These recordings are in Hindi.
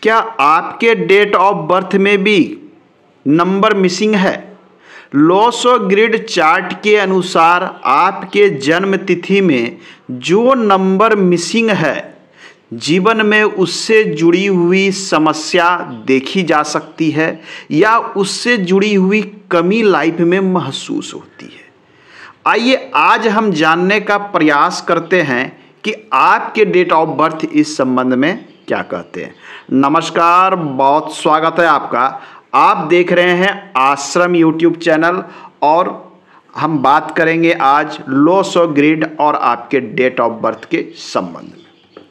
क्या आपके डेट ऑफ बर्थ में भी नंबर मिसिंग है? लोसो ग्रिड चार्ट के अनुसार आपके जन्म तिथि में जो नंबर मिसिंग है, जीवन में उससे जुड़ी हुई समस्या देखी जा सकती है या उससे जुड़ी हुई कमी लाइफ में महसूस होती है। आइए आज हम जानने का प्रयास करते हैं कि आपके डेट ऑफ बर्थ इस संबंध में क्या कहते हैं। नमस्कार, बहुत स्वागत है आपका। आप देख रहे हैं आश्रम यूट्यूब चैनल और हम बात करेंगे आज लोसो ग्रिड और आपके डेट ऑफ बर्थ के संबंध में।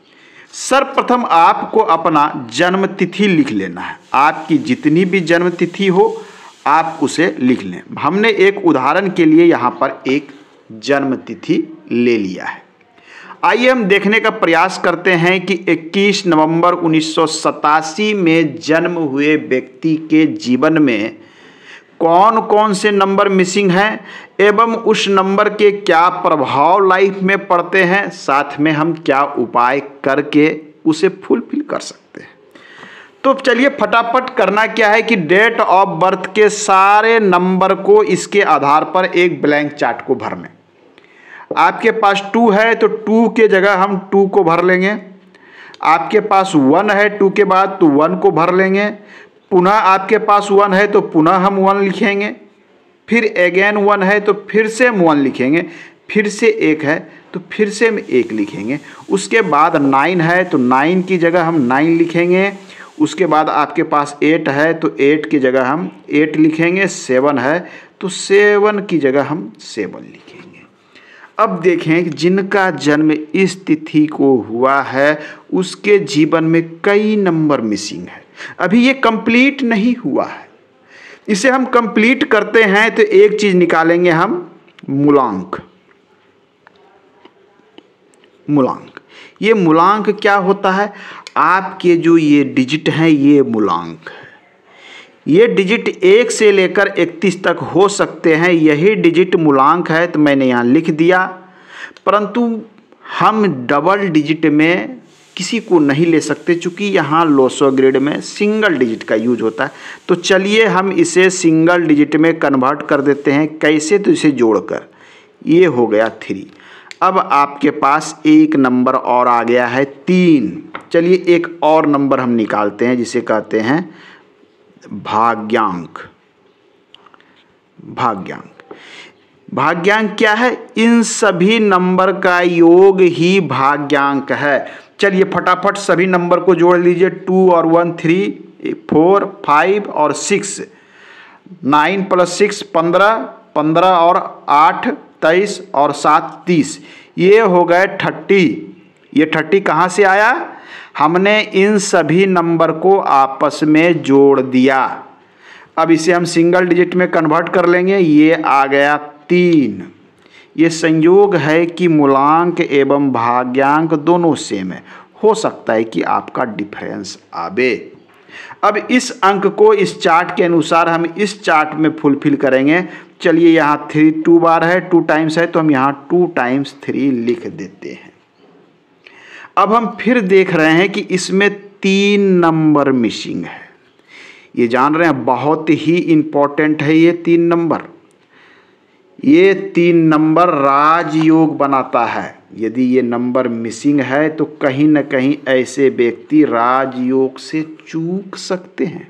सर्वप्रथम आपको अपना जन्म तिथि लिख लेना है। आपकी जितनी भी जन्म तिथि हो आप उसे लिख लें। हमने एक उदाहरण के लिए यहाँ पर एक जन्म तिथि ले लिया है। आइए हम देखने का प्रयास करते हैं कि 21 नवंबर 1987 में जन्म हुए व्यक्ति के जीवन में कौन कौन से नंबर मिसिंग हैं एवं उस नंबर के क्या प्रभाव लाइफ में पड़ते हैं, साथ में हम क्या उपाय करके उसे फुलफिल कर सकते हैं। तो चलिए फटाफट करना क्या है कि डेट ऑफ बर्थ के सारे नंबर को इसके आधार पर एक ब्लैंक चार्ट को भर लें। आपके पास 2 है तो 2 के जगह हम 2 को भर लेंगे। आपके पास 1 है 2 के बाद तो 1 को भर लेंगे। पुनः आपके पास 1 है तो पुनः हम 1 लिखेंगे। फिर अगेन 1 है तो फिर से हम 1 लिखेंगे। फिर से 1 है तो फिर से हम 1 लिखेंगे। उसके बाद 9 है तो 9 की जगह हम 9 लिखेंगे। उसके बाद आपके पास 8 है तो 8 की जगह हम 8 लिखेंगे। 7 है तो 7 की जगह हम 7 लिखेंगे। अब देखें कि जिनका जन्म इस तिथि को हुआ है उसके जीवन में कई नंबर मिसिंग है। अभी ये कंप्लीट नहीं हुआ है। इसे हम कंप्लीट करते हैं तो एक चीज निकालेंगे हम, मूलांक। मूलांक, ये मूलांक क्या होता है? आपके जो ये डिजिट हैं ये मूलांक है। ये डिजिट 1 से लेकर 31 तक हो सकते हैं, यही डिजिट मूलांक है तो मैंने यहाँ लिख दिया। परंतु हम डबल डिजिट में किसी को नहीं ले सकते चूँकि यहाँ लोसो ग्रिड में सिंगल डिजिट का यूज होता है। तो चलिए हम इसे सिंगल डिजिट में कन्वर्ट कर देते हैं। कैसे? तो इसे जोड़कर ये हो गया 3। अब आपके पास एक नंबर और आ गया है 3। चलिए एक और नंबर हम निकालते हैं जिसे कहते हैं भाग्यांक। भाग्यांक, भाग्यांक क्या है? इन सभी नंबर का योग ही भाग्यांक है। चलिए फटाफट सभी नंबर को जोड़ लीजिए। 2 और 1 3, 4 5 और 6, 9 + 6 15, 15 और 8 23 और 7 30। ये हो गए 30। ये 30 कहाँ से आया? हमने इन सभी नंबर को आपस में जोड़ दिया। अब इसे हम सिंगल डिजिट में कन्वर्ट कर लेंगे। ये आ गया 3। ये संयोग है कि मूलांक एवं भाग्यांक दोनों सेम है। हो सकता है कि आपका डिफरेंस आवे। अब इस अंक को इस चार्ट के अनुसार हम इस चार्ट में फुलफिल करेंगे। चलिए यहाँ 3 2 बार है, 2 टाइम्स है तो हम यहाँ 2 × 3 लिख देते हैं। अब हम फिर देख रहे हैं कि इसमें 3 नंबर मिसिंग है। ये जान रहे हैं बहुत ही इंपॉर्टेंट है ये 3 नंबर। ये 3 नंबर राजयोग बनाता है। यदि ये नंबर मिसिंग है तो कहीं न कहीं ऐसे व्यक्ति राजयोग से चूक सकते हैं।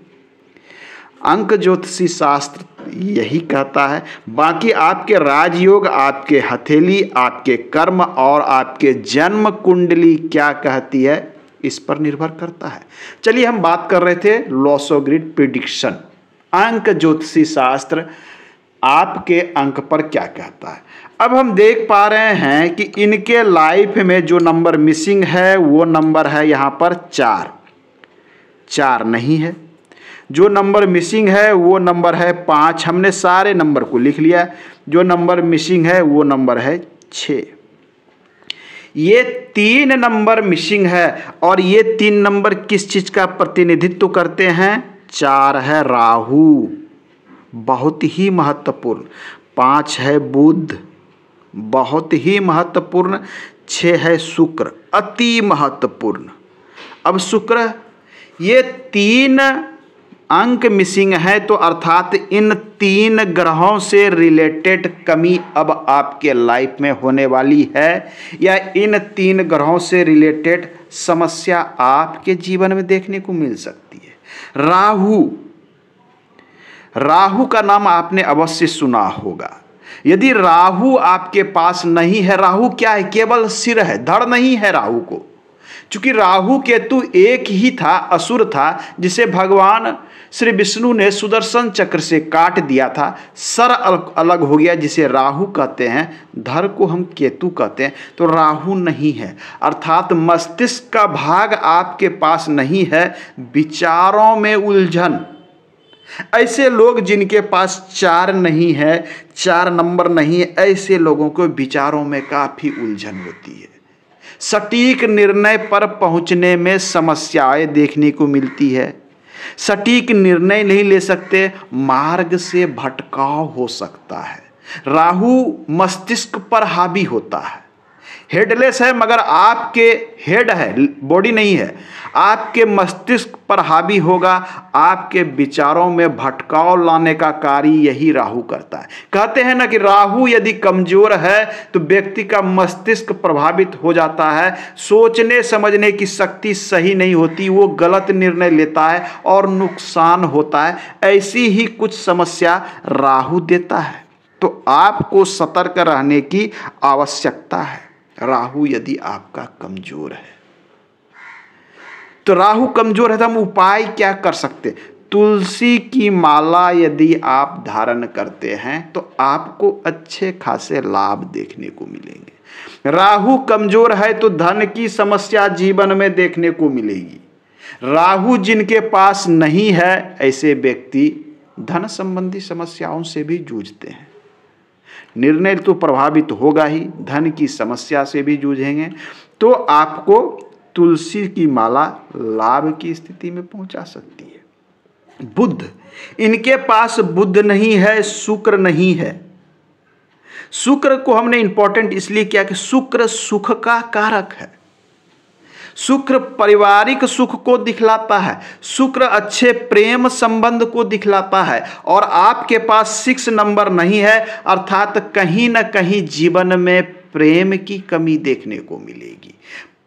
अंक ज्योतिषी शास्त्र यही कहता है। बाकी आपके राजयोग, आपके हथेली, आपके कर्म और आपके जन्म कुंडली क्या कहती है इस पर निर्भर करता है। चलिए हम बात कर रहे थे लोसो ग्रिड प्रिडिक्शन। अंक ज्योतिषी शास्त्र आपके अंक पर क्या कहता है। अब हम देख पा रहे हैं कि इनके लाइफ में जो नंबर मिसिंग है वो नंबर है यहाँ पर 4। 4 नहीं है। जो नंबर मिसिंग है वो नंबर है 5। हमने सारे नंबर को लिख लिया। जो नंबर मिसिंग है वो नंबर है 6। ये 3 नंबर मिसिंग है और ये 3 नंबर किस चीज का प्रतिनिधित्व करते हैं? 4 है राहु, बहुत ही महत्वपूर्ण। 5 है बुध, बहुत ही महत्वपूर्ण। 6 है शुक्र, अति महत्वपूर्ण। अब शुक्र ये 3 अंक मिसिंग है, तो अर्थात इन 3 ग्रहों से रिलेटेड कमी अब आपके लाइफ में होने वाली है, या इन 3 ग्रहों से रिलेटेड समस्या आपके जीवन में देखने को मिल सकती है। राहु का नाम आपने अवश्य सुना होगा। यदि राहु आपके पास नहीं है, राहु क्या है? केवल सिर है, धड़ नहीं है राहु को। चूंकि राहु केतु एक ही था, असुर था, जिसे भगवान श्री विष्णु ने सुदर्शन चक्र से काट दिया था। सर अलग हो गया, जिसे राहु कहते हैं, धड़ को हम केतु कहते हैं। तो राहु नहीं है, अर्थात मस्तिष्क का भाग आपके पास नहीं है, विचारों में उलझन। ऐसे लोग जिनके पास 4 नहीं है, 4 नंबर नहीं है, ऐसे लोगों को विचारों में काफी उलझन होती है। सटीक निर्णय पर पहुंचने में समस्याएं देखने को मिलती है। सटीक निर्णय नहीं ले सकते, मार्ग से भटकाव हो सकता है। राहु मस्तिष्क पर हावी होता है, हेडलेस है, मगर आपके हेड है, बॉडी नहीं है, आपके मस्तिष्क पर हावी होगा। आपके विचारों में भटकाव लाने का कार्य यही राहु करता है। कहते हैं ना कि राहु यदि कमजोर है तो व्यक्ति का मस्तिष्क प्रभावित हो जाता है, सोचने समझने की शक्ति सही नहीं होती, वो गलत निर्णय लेता है और नुकसान होता है। ऐसी ही कुछ समस्या राहु देता है, तो आपको सतर्क रहने की आवश्यकता है। राहु यदि आपका कमजोर है, तो राहु कमजोर है तो हम उपाय क्या कर सकते? तुलसी की माला यदि आप धारण करते हैं तो आपको अच्छे खासे लाभ देखने को मिलेंगे। राहु कमजोर है तो धन की समस्या जीवन में देखने को मिलेगी। राहु जिनके पास नहीं है, ऐसे व्यक्ति धन संबंधी समस्याओं से भी जूझते हैं। निर्णय तो प्रभावित होगा ही, धन की समस्या से भी जूझेंगे। तो आपको तुलसी की माला लाभ की स्थिति में पहुंचा सकती है। बुध, इनके पास बुध नहीं है, शुक्र नहीं है। शुक्र को हमने इंपॉर्टेंट इसलिए किया कि शुक्र सुख का कारक है। शुक्र पारिवारिक सुख को दिखलाता है, शुक्र अच्छे प्रेम संबंध को दिखलाता है। और आपके पास 6 नंबर नहीं है, अर्थात कहीं ना कहीं जीवन में प्रेम की कमी देखने को मिलेगी।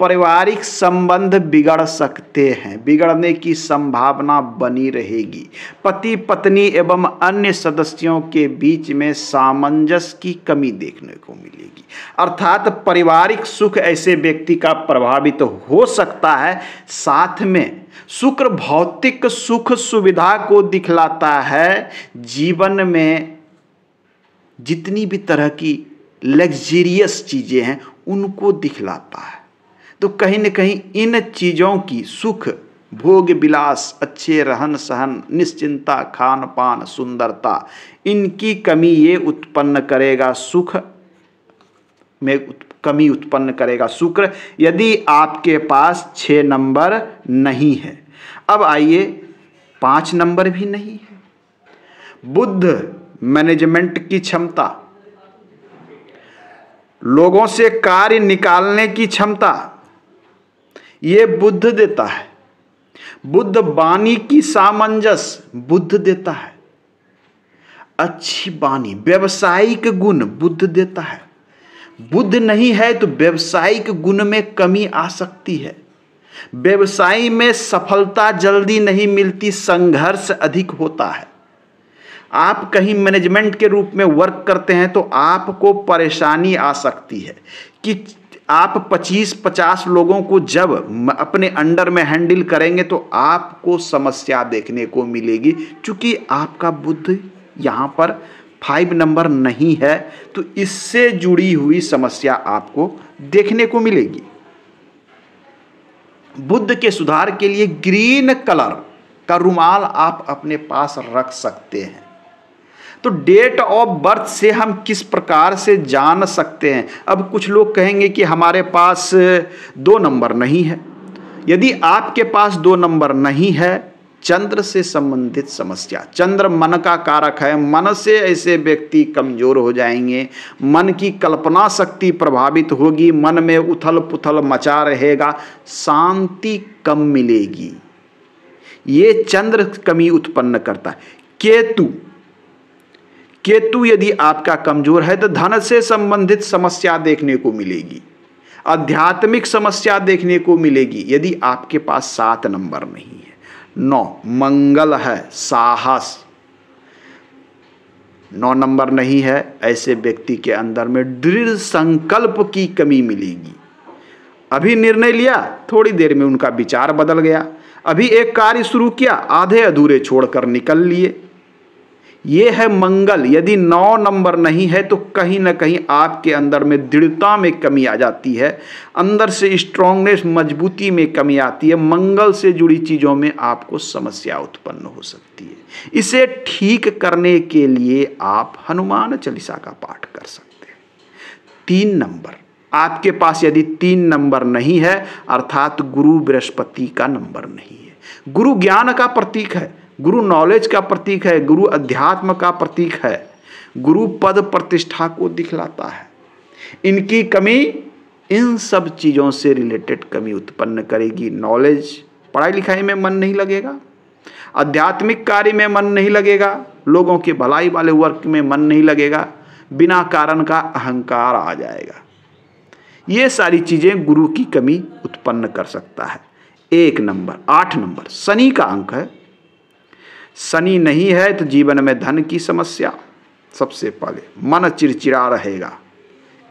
पारिवारिक संबंध बिगड़ सकते हैं, बिगड़ने की संभावना बनी रहेगी। पति पत्नी एवं अन्य सदस्यों के बीच में सामंजस्य की कमी देखने को मिलेगी। अर्थात पारिवारिक सुख ऐसे व्यक्ति का प्रभावित हो सकता है। साथ में शुक्र भौतिक सुख सुविधा को दिखलाता है। जीवन में जितनी भी तरह की लग्जरियस चीजें हैं उनको दिखलाता है। तो कहीं न कहीं इन चीज़ों की सुख, भोग विलास, अच्छे रहन सहन, निश्चिंता, खान पान, सुंदरता, इनकी कमी ये उत्पन्न करेगा, सुख में कमी उत्पन्न करेगा शुक्र, यदि आपके पास 6 नंबर नहीं है। अब आइए 5 नंबर भी नहीं है। बुध मैनेजमेंट की क्षमता, लोगों से कार्य निकालने की क्षमता, ये बुध देता है। बुध वाणी की सामंजस्य बुध देता है। अच्छी वाणी, व्यवसायिक गुण बुध देता है। बुध नहीं है तो व्यवसायिक गुण में कमी आ सकती है। व्यवसाय में सफलता जल्दी नहीं मिलती, संघर्ष अधिक होता है। आप कहीं मैनेजमेंट के रूप में वर्क करते हैं तो आपको परेशानी आ सकती है कि आप 25-50 लोगों को जब अपने अंडर में हैंडल करेंगे तो आपको समस्या देखने को मिलेगी। क्योंकि आपका बुध यहाँ पर 5 नंबर नहीं है, तो इससे जुड़ी हुई समस्या आपको देखने को मिलेगी। बुध के सुधार के लिए ग्रीन कलर का रुमाल आप अपने पास रख सकते हैं। तो डेट ऑफ बर्थ से हम किस प्रकार से जान सकते हैं? अब कुछ लोग कहेंगे कि हमारे पास 2 नंबर नहीं है। यदि आपके पास 2 नंबर नहीं है, चंद्र से संबंधित समस्या, चंद्र मन का कारक है, मन से ऐसे व्यक्ति कमजोर हो जाएंगे, मन की कल्पना शक्ति प्रभावित होगी, मन में उथल पुथल मचा रहेगा, शांति कम मिलेगी। ये चंद्र कमी उत्पन्न करता है। केतु यदि आपका कमजोर है तो धन से संबंधित समस्या देखने को मिलेगी, आध्यात्मिक समस्या देखने को मिलेगी यदि आपके पास 7 नंबर नहीं है। 9 मंगल है, साहस। 9 नंबर नहीं है, ऐसे व्यक्ति के अंदर में दृढ़ संकल्प की कमी मिलेगी। अभी निर्णय लिया, थोड़ी देर में उनका विचार बदल गया। अभी एक कार्य शुरू किया, आधे अधूरे छोड़कर निकल लिए। ये है मंगल। यदि 9 नंबर नहीं है तो कहीं ना कहीं आपके अंदर में दृढ़ता में कमी आ जाती है, अंदर से स्ट्रांगनेस, मजबूती में कमी आती है। मंगल से जुड़ी चीज़ों में आपको समस्या उत्पन्न हो सकती है। इसे ठीक करने के लिए आप हनुमान चालीसा का पाठ कर सकते हैं। 3 नंबर आपके पास यदि 3 नंबर नहीं है, अर्थात गुरु बृहस्पति का नंबर नहीं है। गुरु ज्ञान का प्रतीक है, गुरु नॉलेज का प्रतीक है, गुरु अध्यात्म का प्रतीक है, गुरु पद प्रतिष्ठा को दिखलाता है। इनकी कमी इन सब चीज़ों से रिलेटेड कमी उत्पन्न करेगी। नॉलेज, पढ़ाई लिखाई में मन नहीं लगेगा, आध्यात्मिक कार्य में मन नहीं लगेगा, लोगों की भलाई वाले वर्क में मन नहीं लगेगा, बिना कारण का अहंकार आ जाएगा। ये सारी चीज़ें गुरु की कमी उत्पन्न कर सकता है। 1 नंबर 8 नंबर शनि का अंक है। शनि नहीं है तो जीवन में धन की समस्या। सबसे पहले मन चिड़चिड़ा रहेगा,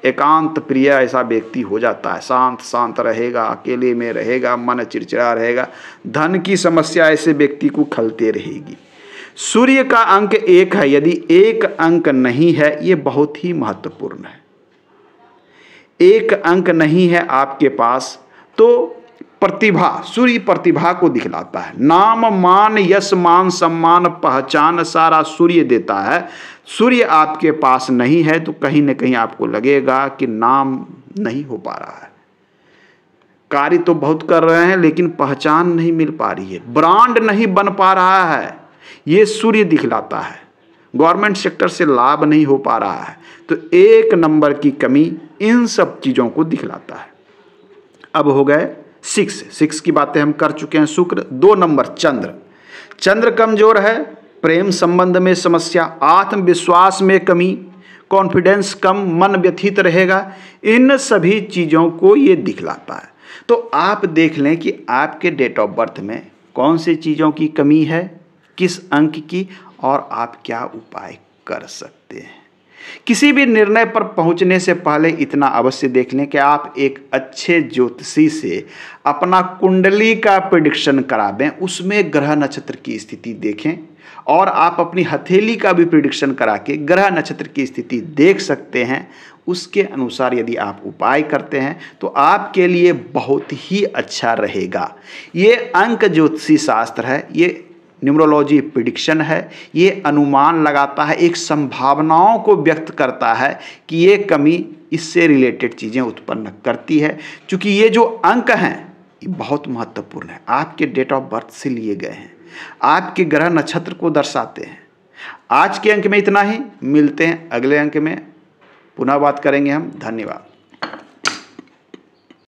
एकांत प्रिय ऐसा व्यक्ति हो जाता है, शांत शांत रहेगा, अकेले में रहेगा, मन चिड़चिड़ा रहेगा, धन की समस्या ऐसे व्यक्ति को खलते रहेगी। सूर्य का अंक 1 है। यदि 1 अंक नहीं है, ये बहुत ही महत्वपूर्ण है। 1 अंक नहीं है आपके पास तो प्रतिभा, सूर्य प्रतिभा को दिखलाता है। नाम, मान, यश, मान, सम्मान, पहचान सारा सूर्य देता है। सूर्य आपके पास नहीं है तो कहीं न कहीं आपको लगेगा कि नाम नहीं हो पा रहा है, कार्य तो बहुत कर रहे हैं लेकिन पहचान नहीं मिल पा रही है, ब्रांड नहीं बन पा रहा है, ये सूर्य दिखलाता है। गवर्नमेंट सेक्टर से लाभ नहीं हो पा रहा है, तो 1 नंबर की कमी इन सब चीज़ों को दिखलाता है। अब हो गए 6 की बातें हम कर चुके हैं। शुक्र। 2 नंबर चंद्र कमजोर है, प्रेम संबंध में समस्या, आत्मविश्वास में कमी, कॉन्फिडेंस कम, मन व्यथित रहेगा। इन सभी चीज़ों को ये दिखलाता है। तो आप देख लें कि आपके डेट ऑफ बर्थ में कौन सी चीज़ों की कमी है, किस अंक की, और आप क्या उपाय कर सकते हैं। किसी भी निर्णय पर पहुंचने से पहले इतना अवश्य देख लें कि आप एक अच्छे ज्योतिषी से अपना कुंडली का प्रेडिक्शन करावें, उसमें ग्रह नक्षत्र की स्थिति देखें, और आप अपनी हथेली का भी प्रेडिक्शन करा के ग्रह नक्षत्र की स्थिति देख सकते हैं। उसके अनुसार यदि आप उपाय करते हैं तो आपके लिए बहुत ही अच्छा रहेगा। ये अंक ज्योतिषी शास्त्र है, ये न्यूमरोलॉजी प्रेडिक्शन है, ये अनुमान लगाता है, एक संभावनाओं को व्यक्त करता है कि ये कमी इससे रिलेटेड चीज़ें उत्पन्न करती है। क्योंकि ये जो अंक हैं ये बहुत महत्वपूर्ण है, आपके डेट ऑफ बर्थ से लिए गए हैं, आपके ग्रह नक्षत्र को दर्शाते हैं। आज के अंक में इतना ही, मिलते हैं अगले अंक में, पुनः बात करेंगे हम। धन्यवाद।